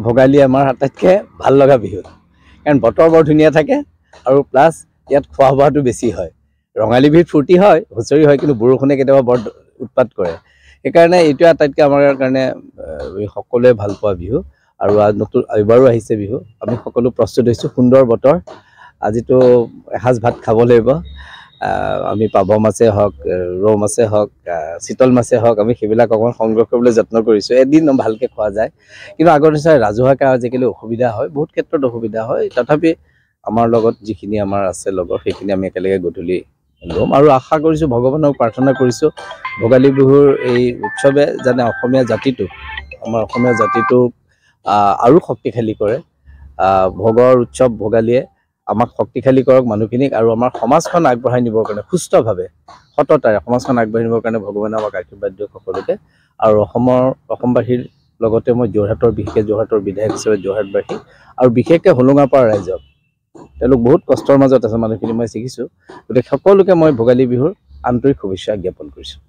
ভোগালী আমাৰ আটাইতকৈ ভাল লগা বিহু কাৰণ বতৰ বৰ ধুনীয়া থাকে আৰু প্লাছ ইয়াত খোৱা বোৱাটো বেছি হয় ৰঙালী বিহুত ফূৰ্তি হয় হুঁচৰি হয় কিন্তু বৰষুণে কেতিয়াবা বৰ উৎপাত কৰে সেইকাৰণে এইটো আটাইতকৈ আমাৰ কাৰণে সকলোৱে ভাল পোৱা বিহু আৰু নতুন এইবাৰো আহিছে বিহু আমি সকলো প্ৰস্তুত হৈছোঁ সুন্দৰ বতৰ আজিতো এসাঁজ ভাত খাব লাগিব আমি পাভ মাছে হওক ৰৌ মাছে হওক চিতল মাছে হওক আমি সেইবিলাক অকণমান সংগ্ৰহ কৰিবলৈ যত্ন কৰিছোঁ এদিন ভালকৈ খোৱা যায় কিন্তু আগৰ নিচিনা ৰাজহুৱা কাম আজিকালি অসুবিধা হয় বহুত ক্ষেত্ৰত অসুবিধা হয় তথাপি আমাৰ লগত যিখিনি আমাৰ আছে লগৰ সেইখিনি আমি একেলগে গধূলি ল'ম আৰু আশা কৰিছোঁ ভগৱানক প্ৰাৰ্থনা কৰিছোঁ ভোগালী বিহুৰ এই উৎসৱে যেনে অসমীয়া জাতিটোক আমাৰ অসমীয়া জাতিটোক আৰু শক্তিশালী কৰে ভোগৰ উৎসৱ ভোগালীয়ে আমাক শক্তিশালী কৰক মানুহখিনিক আৰু আমাৰ সমাজখন আগবঢ়াই নিবৰ কাৰণে সুস্থভাৱে সততাৰে সমাজখন আগবাঢ়ি নিবৰ কাৰণে ভগৱানে আমাক আশীৰ্বাদ দিয়ক সকলোকে আৰু অসমবাসীৰ লগতে মই বিশেষকৈ যোৰহাটৰ বিধায়ক হিচাপে যোৰহাটবাসী আৰু বিশেষকৈ হোলোঙাপাৰা ৰাইজক তেওঁলোক বহুত কষ্টৰ মাজত আছে মানুহখিনি মই শিকিছোঁ গতিকে সকলোকে মই ভোগালী বিহুৰ আন্তৰিক শুভেচ্ছা জ্ঞাপন কৰিছোঁ